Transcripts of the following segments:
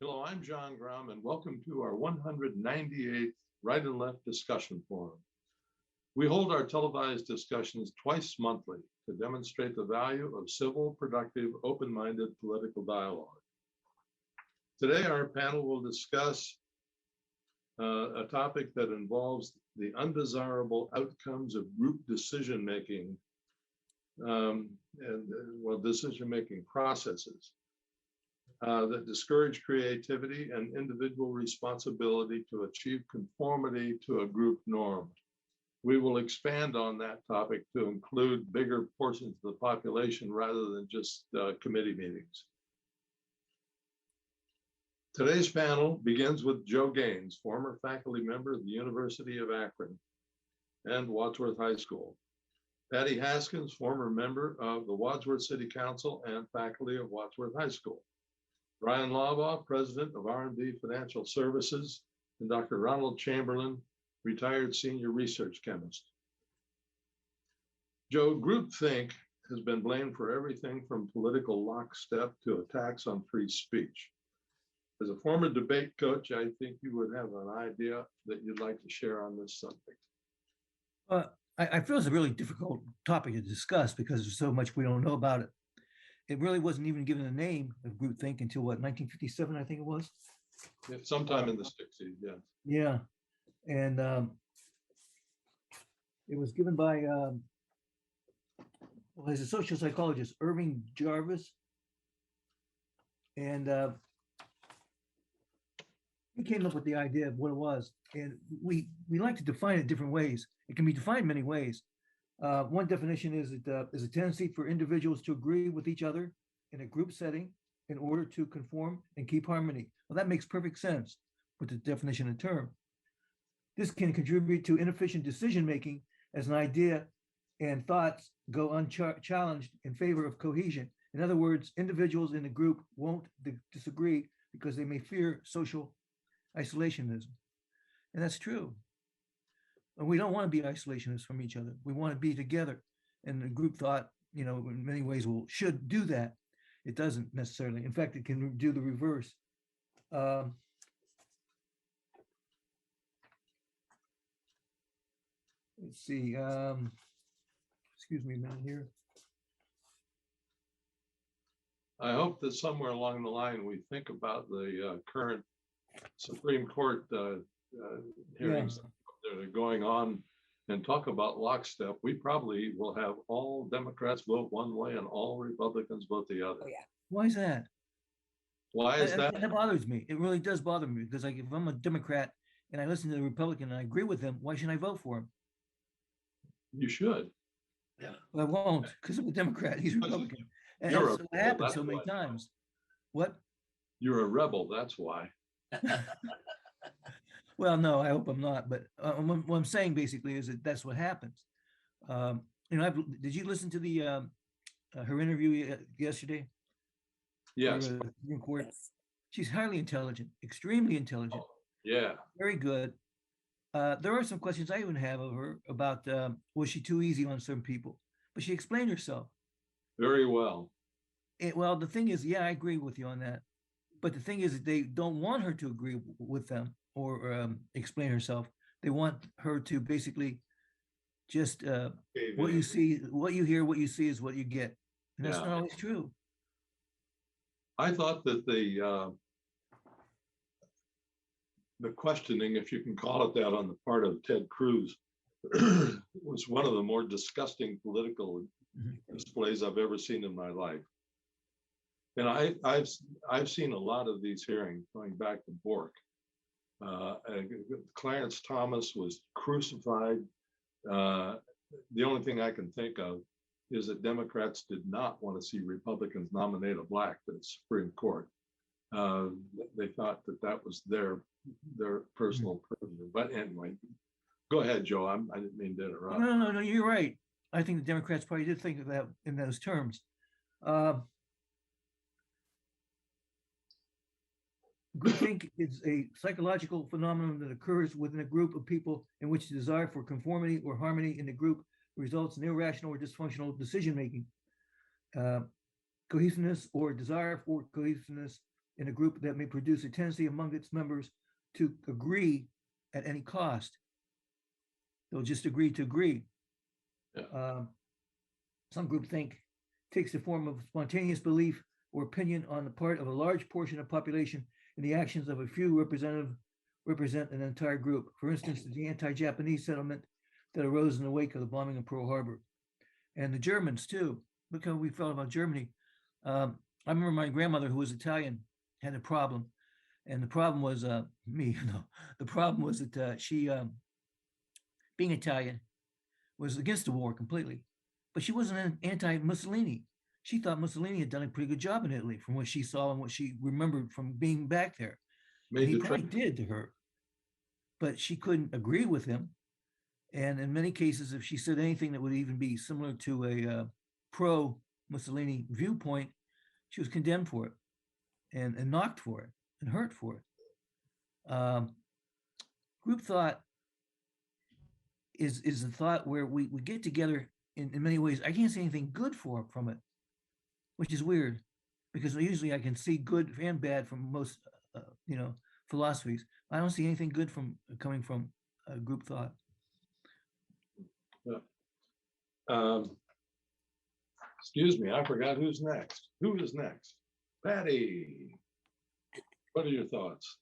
Hello, I'm John Grom, and welcome to our 198th Right and Left Discussion Forum. We hold our televised discussions twice monthly to demonstrate the value of civil, productive, open-minded political dialogue. Today, our panel will discuss a topic that involves the undesirable outcomes of group decision-making decision-making processes that discourage creativity and individual responsibility to achieve conformity to a group norm. We will expand on that topic to include bigger portions of the population rather than just committee meetings. Today's panel begins with Joe Gaines, former faculty member of the University of Akron and Wadsworth High School. Patty Haskins, former member of the Wadsworth City Council and faculty of Wadsworth High School. Bryan Laubaugh, president of R&D Financial Services, and Dr. Ronald Chamberlin, retired senior research chemist. Joe, groupthink has been blamed for everything from political lockstep to attacks on free speech. As a former debate coach, I think you would have an idea that you'd like to share on this subject. I feel it's a really difficult topic to discuss because there's so much we don't know about it. It really wasn't even given a name of groupthink until what, 1957, I think it was? Yeah, sometime in the 60s, yeah. Yeah, and it was given by, he's a social psychologist, Irving Jarvis. And he came up with the idea of what it was. And we like to define it different ways. It can be defined many ways. One definition is a tendency for individuals to agree with each other in a group setting in order to conform and keep harmony. Well, that makes perfect sense with the definition of the term. This can contribute to inefficient decision-making as an idea and thoughts go unchallenged in favor of cohesion. In other words, individuals in the group won't disagree because they may fear social isolationism. And that's true. We don't want to be isolationists from each other. We want to be together. And the group thought, in many ways should do that. It doesn't necessarily. In fact, it can do the reverse. Let's see. Excuse me a minute here. I hope that somewhere along the line we think about the current Supreme Court hearings that are going on and talk about lockstep. We probably will have all Democrats vote one way and all Republicans vote the other. Oh, yeah. Why is that? Why is that? That bothers me. It really does bother me because if I'm a Democrat and I listen to the Republican and I agree with them, why shouldn't I vote for him? You should. Yeah. Well, I won't because I'm a Democrat. He's Republican. And You're that's what happened so many times. What? You're a rebel, that's why. Well, no, I hope I'm not. But what I'm saying basically is that that's what happens. Did you listen to the her interview yesterday? Yes. Supreme Court? Yes. She's highly intelligent, extremely intelligent. Oh, yeah. Very good. There are some questions I even have of her about was she too easy on some people? But she explained herself. Very well. Well, the thing is, yeah, I agree with you on that. But the thing is that they don't want her to agree with them or explain herself. They want her to basically just what you see, what you hear, what you see is what you get. And that's not always true. I thought that the questioning, if you can call it that, on the part of Ted Cruz was one of the more disgusting political displays I've ever seen in my life. And I've seen a lot of these hearings going back to Bork. Clarence Thomas was crucified. The only thing I can think of is that Democrats did not want to see Republicans nominate a black to the Supreme Court. They thought that that was their personal privilege. But anyway, go ahead, Joe. I didn't mean to interrupt. No, you're right. I think the Democrats probably did think of that in those terms. Groupthink is a psychological phenomenon that occurs within a group of people in which the desire for conformity or harmony in the group results in irrational or dysfunctional decision-making. Cohesiveness or desire for cohesiveness in a group that may produce a tendency among its members to agree at any cost. They'll just agree to agree. Yeah. Some groupthink takes the form of spontaneous belief or opinion on the part of a large portion of the population, and the actions of a few represent an entire group. For instance, the anti-Japanese settlement that arose in the wake of the bombing of Pearl Harbor. And the Germans too. Look how we felt about Germany. I remember my grandmother, who was Italian, had a problem. And the problem was me. No, the problem was that she, being Italian, was against the war completely. But she wasn't an anti-Mussolini. She thought Mussolini had done a pretty good job in Italy from what she saw and what she remembered from being back there. And he probably did to her. But she couldn't agree with him. And in many cases, if she said anything that would even be similar to a pro-Mussolini viewpoint, she was condemned for it and knocked for it and hurt for it. Group thought is a thought where we get together in many ways. I can't see anything good from it, which is weird, because usually I can see good and bad from most, philosophies. I don't see anything good from coming from group thought. Excuse me, I forgot who's next. Who is next? Patty. What are your thoughts?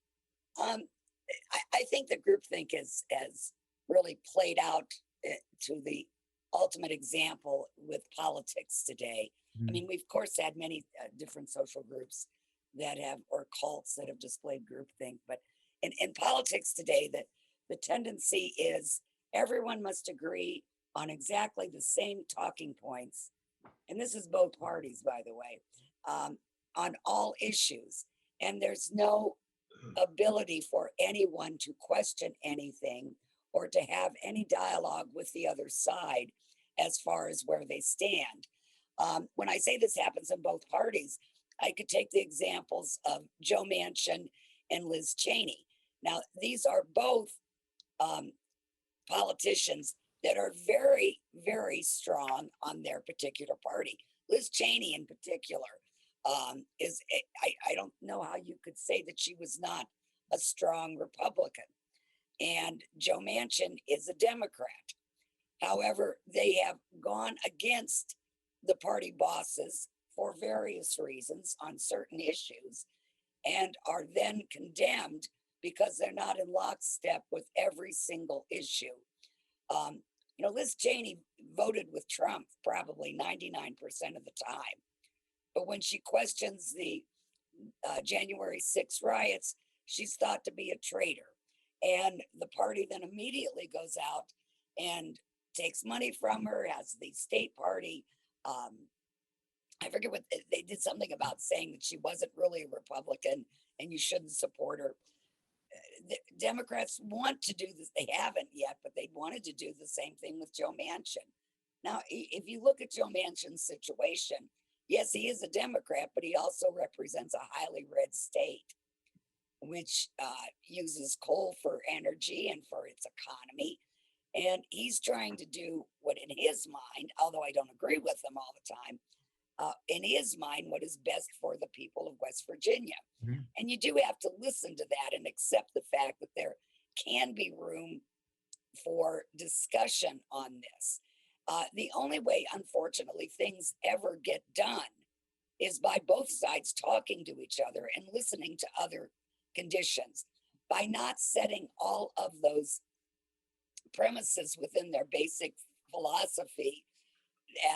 I think the groupthink has really played out to the ultimate example with politics today. I mean, we've of course had many different social groups that have, or cults that have displayed groupthink, but in politics today, that the tendency is everyone must agree on exactly the same talking points, and this is both parties, by the way, on all issues, and there's no ability for anyone to question anything or to have any dialogue with the other side as far as where they stand. When I say this happens in both parties, I could take the examples of Joe Manchin and Liz Cheney. Now, these are both politicians that are very, very strong on their particular party. Liz Cheney, in particular, I don't know how you could say that she was not a strong Republican. And Joe Manchin is a Democrat. However, they have gone against the party bosses for various reasons on certain issues and are then condemned because they're not in lockstep with every single issue. Liz Cheney voted with Trump probably 99% of the time. But when she questions the January 6 riots, she's thought to be a traitor. And the party then immediately goes out and takes money from her, has the state party. I forget what they did, something about saying that she wasn't really a Republican and you shouldn't support her. The Democrats want to do this. They haven't yet, but they wanted to do the same thing with Joe Manchin. Now, if you look at Joe Manchin's situation, yes, he is a Democrat, but he also represents a highly red state, which uses coal for energy and for its economy. And he's trying to do what in his mind, although I don't agree with him all the time, in his mind, what is best for the people of West Virginia. Mm-hmm. And you do have to listen to that and accept the fact that there can be room for discussion on this. The only way, unfortunately, things ever get done is by both sides talking to each other and listening to other conditions. By not setting all of those premises within their basic philosophy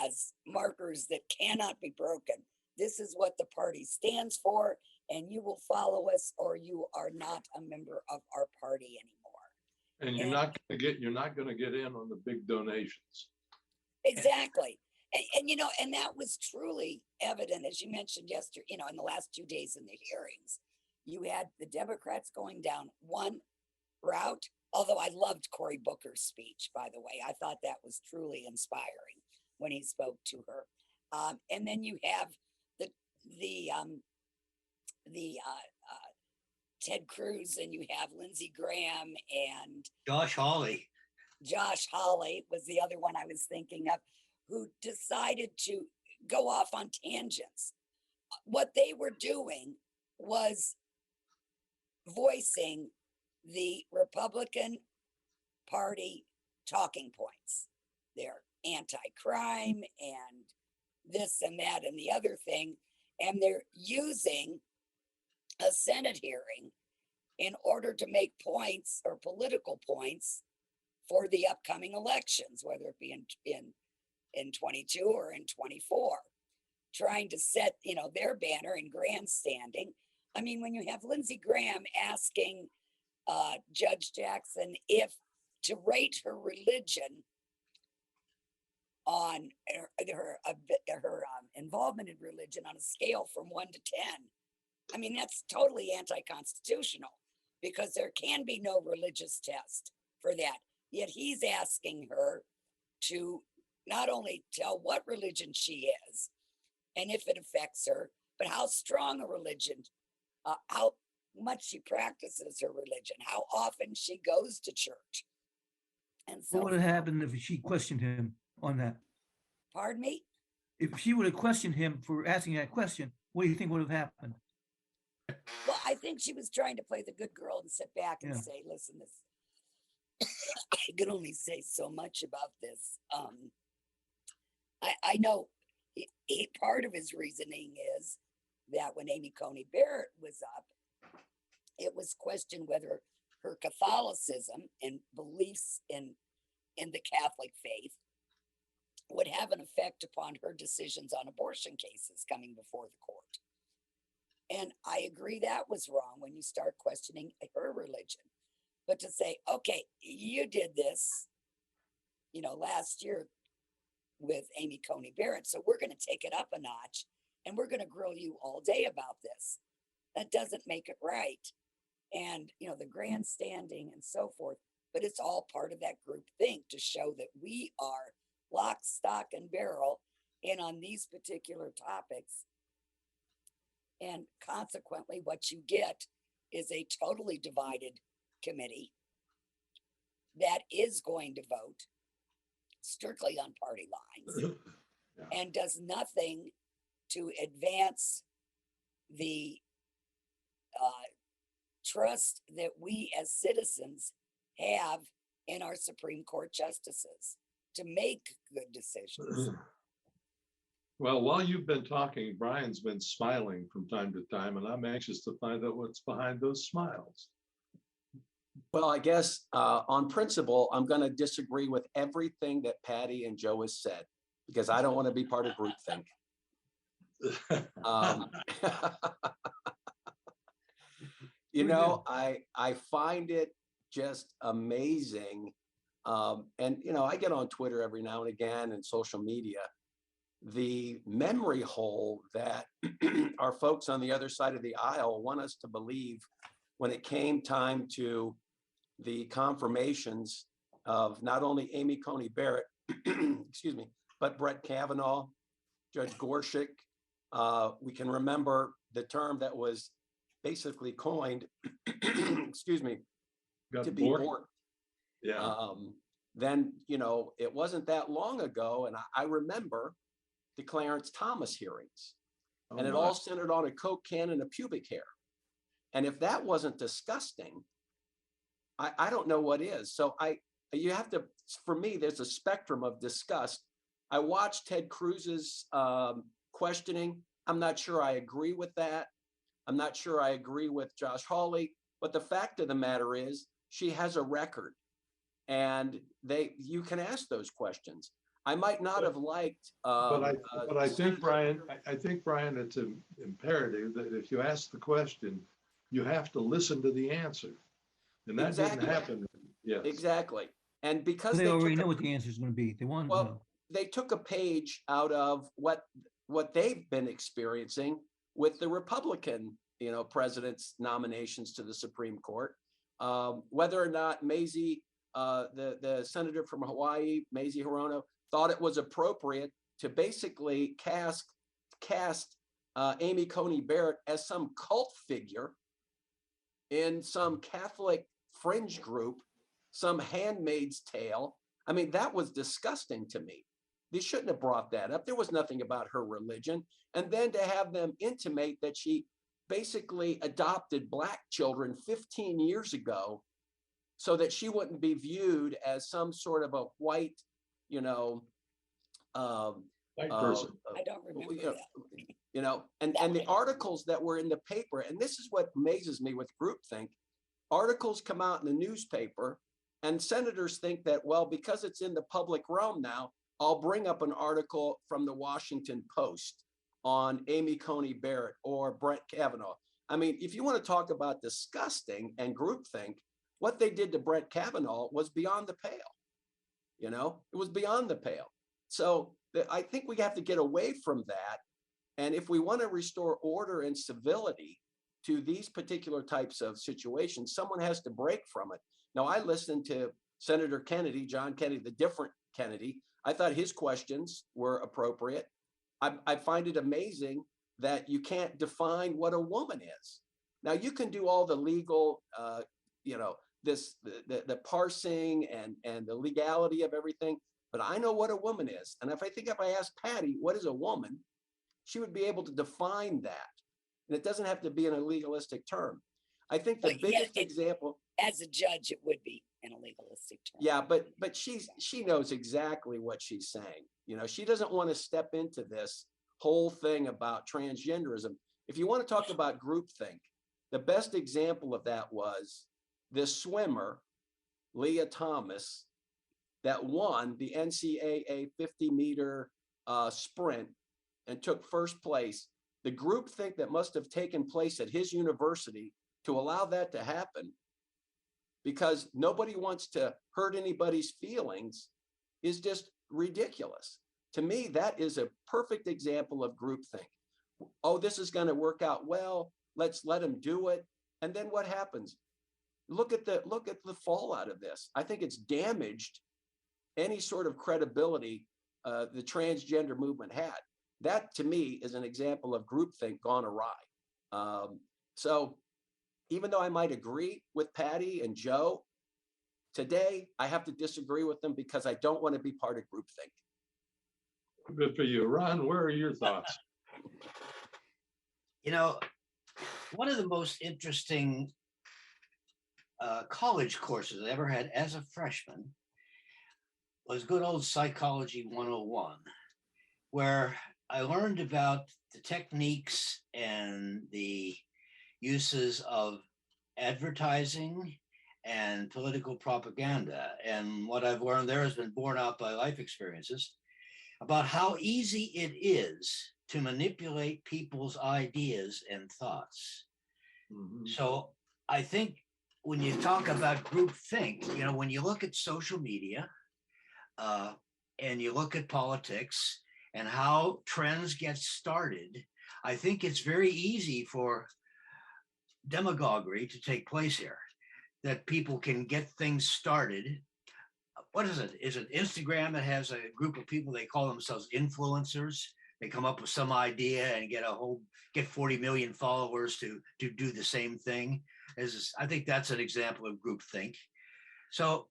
as markers that cannot be broken. This is what the party stands for, and you will follow us or you are not a member of our party anymore. And you're not going to get in on the big donations. Exactly. And that was truly evident, as you mentioned yesterday, in the last 2 days in the hearings. You had the Democrats going down one route, although I loved Cory Booker's speech, by the way. I thought that was truly inspiring when he spoke to her. And then you have the Ted Cruz, and you have Lindsey Graham and Josh Hawley. Josh Hawley was the other one I was thinking of, who decided to go off on tangents. What they were doing was voicing the Republican Party talking points. They're anti-crime and this and that and the other thing. And they're using a Senate hearing in order to make points or political points for the upcoming elections, whether it be in 22 or in 24, trying to set, their banner and grandstanding. I mean, when you have Lindsey Graham asking Judge Jackson if to rate her religion on her involvement in religion on a scale from 1 to 10, I mean, that's totally anti-constitutional because there can be no religious test for that. Yet he's asking her to not only tell what religion she is and if it affects her, but how strong a religion, how much she practices her religion, how often she goes to church. And so, What would have happened if she questioned him on that? pardon me? If she would have questioned him for asking that question, what do you think would have happened? Well, I think she was trying to play the good girl and sit back and Yeah. say, listen, I can only say so much about this. I know part of his reasoning is that when Amy Coney Barrett was up, it was questioned whether her Catholicism and beliefs in the Catholic faith would have an effect upon her decisions on abortion cases coming before the court. And I agree that was wrong when you start questioning her religion. But to say, okay, you did this, last year with Amy Coney Barrett, so we're going to take it up a notch and we're going to grill you all day about this. That doesn't make it right. And, the grandstanding and so forth, but it's all part of that group think to show that we are lock, stock, and barrel in on these particular topics. And consequently, what you get is a totally divided committee that is going to vote strictly on party lines and does nothing to advance the trust that we as citizens have in our Supreme Court justices to make good decisions. Well, while you've been talking, Brian's been smiling from time to time, and I'm anxious to find out what's behind those smiles. Well, I guess on principle, I'm going to disagree with everything that Patty and Joe has said because I don't want to be part of groupthink. I find it just amazing. And, I get on Twitter every now and again and social media, the memory hole that our folks on the other side of the aisle want us to believe when it came time to the confirmations of not only Amy Coney Barrett, excuse me, but Brett Kavanaugh, Judge Gorsuch. We can remember the term that was basically coined, excuse me, to be borked. Yeah. Then, it wasn't that long ago, and I remember the Clarence Thomas hearings, and it all centered on a Coke can and a pubic hair. And if that wasn't disgusting, I don't know what is. So you have to, for me, there's a spectrum of disgust. I watched Ted Cruz's questioning. I'm not sure I agree with that. I'm not sure I agree with Josh Hawley, but the fact of the matter is she has a record and you can ask those questions. I might not have liked. But I think, Brian, it's imperative that if you ask the question, you have to listen to the answer. And that didn't happen. Yes. Exactly. And because they already know what the answer is going to be. They want to know. They took a page out of what they've been experiencing with the Republican, president's nominations to the Supreme Court. Whether or not Mazie, the senator from Hawaii, Mazie Hirono, thought it was appropriate to basically cast Amy Coney Barrett as some cult figure in some Catholic fringe group, some Handmaid's Tale. I mean, that was disgusting to me. They shouldn't have brought that up. There was nothing about her religion. And then to have them intimate that she basically adopted Black children 15 years ago so that she wouldn't be viewed as some sort of a white, you know, White person. I don't remember you know, that. you know, and the articles that were in the paper, and this is what amazes me with groupthink, articles come out in the newspaper and senators think that, well, because it's in the public realm now, I'll bring up an article from the Washington Post on Amy Coney Barrett or Brett Kavanaugh. I mean, if you want to talk about disgusting and groupthink, what they did to Brett Kavanaugh was beyond the pale. You know, it was beyond the pale. So I think we have to get away from that. And if we want to restore order and civility to these particular types of situations, someone has to break from it. Now, I listened to Senator Kennedy, John Kennedy, the different Kennedy. I thought his questions were appropriate. I find it amazing that you can't define what a woman is. Now, you can do all the legal, you know, the parsing and the legality of everything, but I know what a woman is. And if I asked Patty, what is a woman, she would be able to define that. And it doesn't have to be in a legalistic term. I think the biggest example. As a judge, it would be in a legalistic term. Yeah, but she knows exactly what she's saying. You know, she doesn't want to step into this whole thing about transgenderism. If you want to talk about groupthink, the best example of that was this swimmer, Leah Thomas, that won the NCAA 50-meter sprint and took first place. The groupthink that must have taken place at his university to allow that to happen, because nobody wants to hurt anybody's feelings, is just ridiculous. To me, that is a perfect example of groupthink. Oh, this is going to work out well. Let's let them do it. And then what happens? Look at the fallout of this. I think it's damaged any sort of credibility the transgender movement had. That, to me, is an example of groupthink gone awry. So even though I might agree with Patty and Joe, today I have to disagree with them because I don't want to be part of groupthink. Good for you. Ron, where are your thoughts? You know, one of the most interesting college courses I ever had as a freshman was good old Psychology 101, where I learned about the techniques and the uses of advertising and political propaganda. And what I've learned there has been borne out by life experiences about how easy it is to manipulate people's ideas and thoughts. Mm-hmm. So I think when you talk about groupthink, you know, when you look at social media and you look at politics and how trends get started, I think it's very easy for demagoguery to take place here, that people can get things started. What is it? Is it Instagram that has a group of people, they call themselves influencers? They come up with some idea and get 40 million followers to do the same thing. I think that's an example of groupthink. So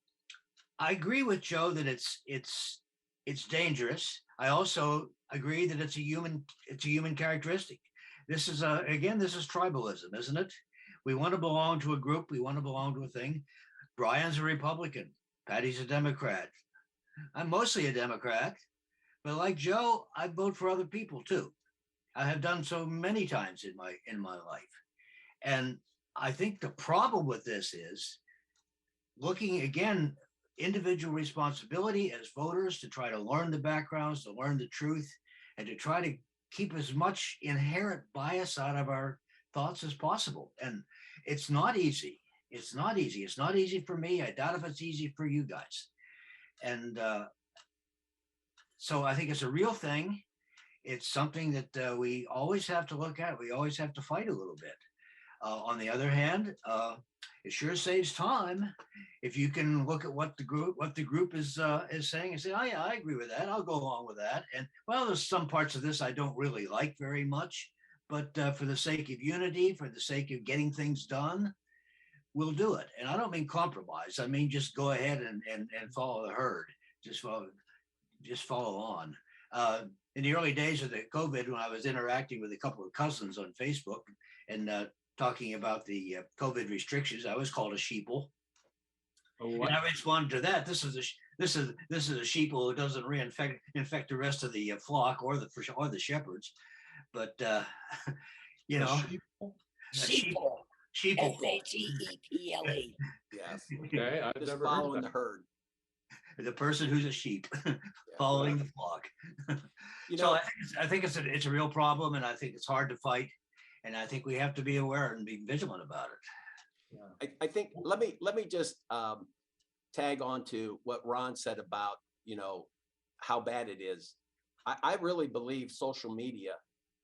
I agree with Joe that it's dangerous. I also agree that it's a human characteristic. This is tribalism, isn't it? We want to belong to a group. We want to belong to a thing. Bryan's a Republican. Patty's a Democrat. I'm mostly a Democrat, but like Joe, I vote for other people too. I have done so many times in my life. And I think the problem with this is looking again, individual responsibility as voters to try to learn the backgrounds, to learn the truth, and to try to keep as much inherent bias out of our thoughts as possible. And it's not easy. It's not easy. It's not easy for me. I doubt if it's easy for you guys. And so I think it's a real thing. It's something that we always have to look at. We always have to fight a little bit. On the other hand, it sure saves time if you can look at what the group is saying and say, oh yeah, I agree with that. I'll go along with that. And well, there's some parts of this I don't really like very much, but for the sake of unity, for the sake of getting things done, we'll do it. And I don't mean compromise. I mean just go ahead and follow the herd. Just follow on. In the early days of the COVID, when I was interacting with a couple of cousins on Facebook, and talking about the COVID restrictions, I was called a sheeple. Oh, And I responded to that. This is a sheeple who doesn't infect the rest of the flock or the shepherds. But you know, Sheeple, sheeple. SHEEPLE. Yes, Okay, I've just never heard following that. the herd. The person who's a sheep Yeah. following the flock. You So know, I think it's a real problem, and I think it's hard to fight, and I think we have to be aware and be vigilant about it. I think let me just tag on to what Ron said about, you know, how bad it is. I really believe social media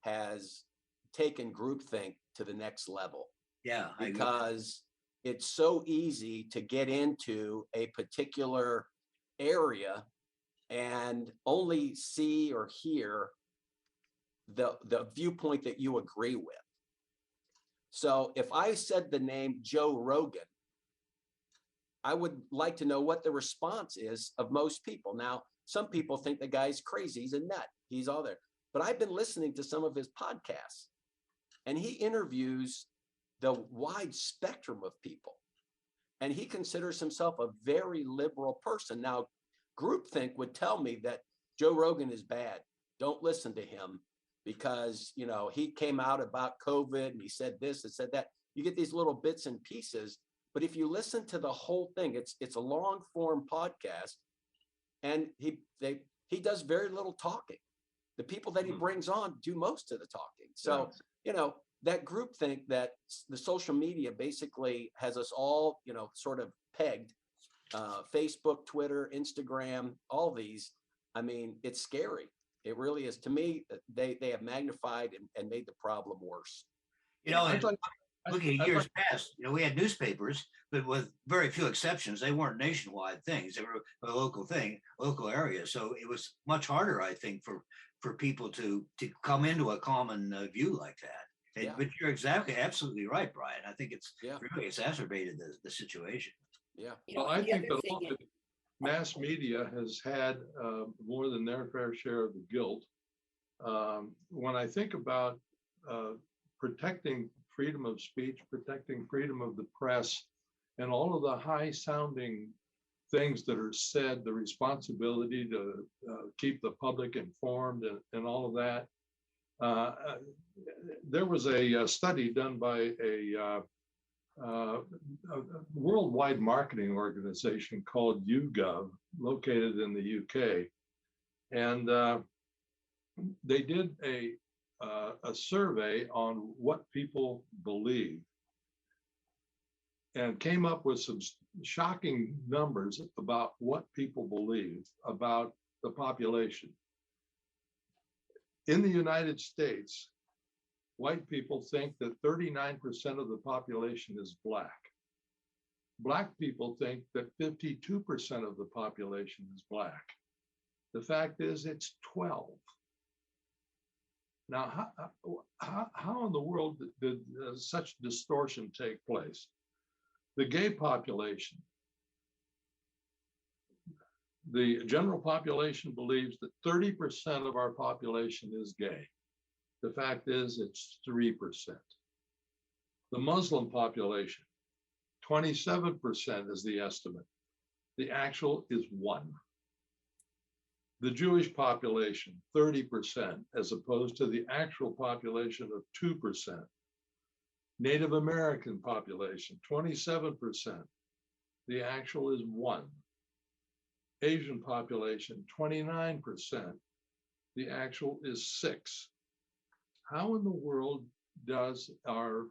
has taken groupthink to the next level, Yeah, I agree. because it's so easy to get into a particular area and only see or hear the viewpoint that you agree with. So if I said the name Joe Rogan, I would like to know what the response is of most people. Now, some people think the guy's crazy, he's a nut, he's all there. But I've been listening to some of his podcasts, and he interviews the wide spectrum of people. And he considers himself a very liberal person. Now, groupthink would tell me that Joe Rogan is bad. Don't listen to him because, you know, he came out about COVID and he said this and said that. You get these little bits and pieces, but if you listen to the whole thing, it's a long form podcast, and he does very little talking. The people that he brings on do most of the talking. So, you know, that groupthink that the social media basically has us all, you know, sort of pegged, Facebook, Twitter, Instagram, all these. I mean, it's scary. It really is. To me, they have magnified and made the problem worse. You know, I'd like- looking at I'd years like- past, you know, we had newspapers, but with very few exceptions, they weren't nationwide things. They were a local thing, local area. So it was much harder, I think, for people to come into a common view like that. Yeah. But you're absolutely right, Brian. I think it's Yeah. really exacerbated the situation. Yeah. You know, Well, I and the think other that thing is- mass media has had more than their fair share of the guilt. When I think about protecting freedom of speech, protecting freedom of the press, and all of the high sounding things that are said, the responsibility to keep the public informed and all of that. There was a study done by a worldwide marketing organization called YouGov, located in the UK. And they did a survey on what people believe and came up with some shocking numbers about what people believe about the population. In the United States, white people think that 39% of the population is Black. Black people think that 52% of the population is Black. The fact is, it's 12. Now, how in the world did such distortion take place? The gay population, the general population believes that 30% of our population is gay. The fact is, it's 3%. The Muslim population, 27% is the estimate. The actual is 1. The Jewish population, 30%, as opposed to the actual population of 2%. Native American population, 27%. The actual is 1. Asian population, 29%. The actual is 6. How in the world does our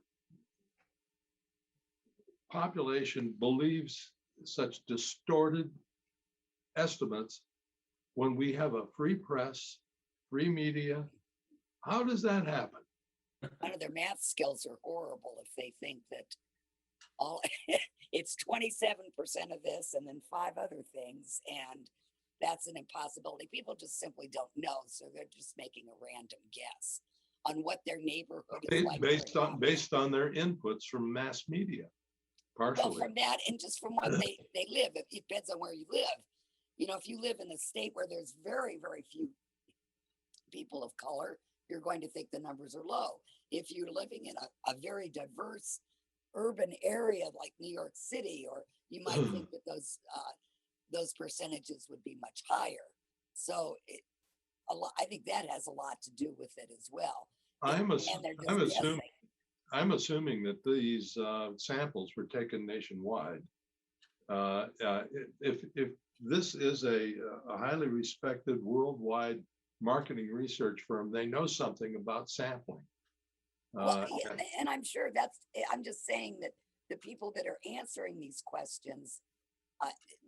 population believes such distorted estimates when we have a free press, free media? How does that happen? None of their math skills are horrible if they think that all it's 27% of this and then 5 other things, and that's an impossibility. People just simply don't know, so they're just making a random guess on what their neighborhood is like. Based on their inputs from mass media, Well, partially. from that and just from what they live. It depends on where you live. You know, if you live in a state where there's very, very few people of color, you're going to think the numbers are low. if you're living in a very diverse urban area like New York City, or you might think that those percentages would be much higher. So I think that has a lot to do with it as well. I'm And they're I'm just assuming guessing. I'm assuming that these samples were taken nationwide. If this is a highly respected worldwide marketing research firm, they know something about sampling. Well, yeah, and I'm sure I'm just saying that the people that are answering these questions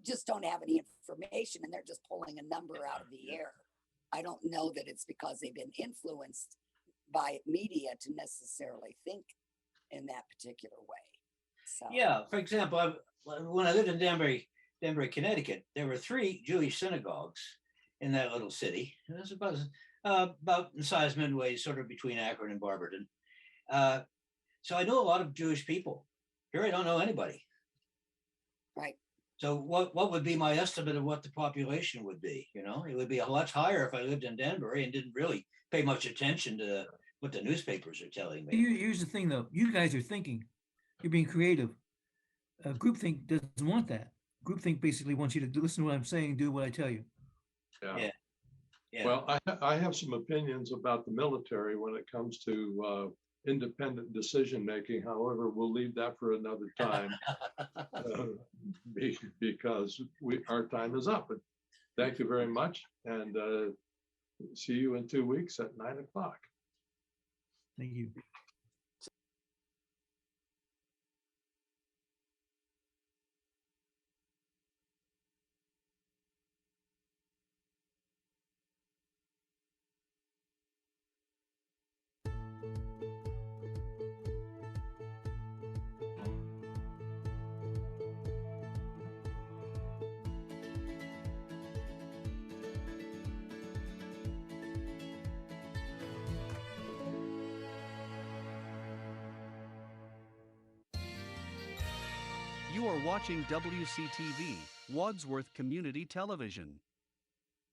just don't have any information, and they're just pulling a number out of the air. I don't know that it's because they've been influenced by media to necessarily think in that particular way. So Yeah, for example, when I lived in Danbury, Connecticut, there were 3 Jewish synagogues in that little city. It was about the size midway, sort of between Akron and Barberton. So I know a lot of Jewish people. Here I don't know anybody. right. So what would be my estimate of what the population would be? You know, it would be a lot higher if I lived in Danbury and didn't really pay much attention to what the newspapers are telling me. Here's the thing, though. You guys are thinking. You're being creative. Groupthink doesn't want that. Groupthink basically wants you to listen to what I'm saying, do what I tell you. Yeah. Yeah. Well, I have some opinions about the military when it comes to independent decision making. However, we'll leave that for another time because our time is up. But thank you very much, and see you in 2 weeks at 9 o'clock. Thank you. You are watching WCTV, Wadsworth Community Television.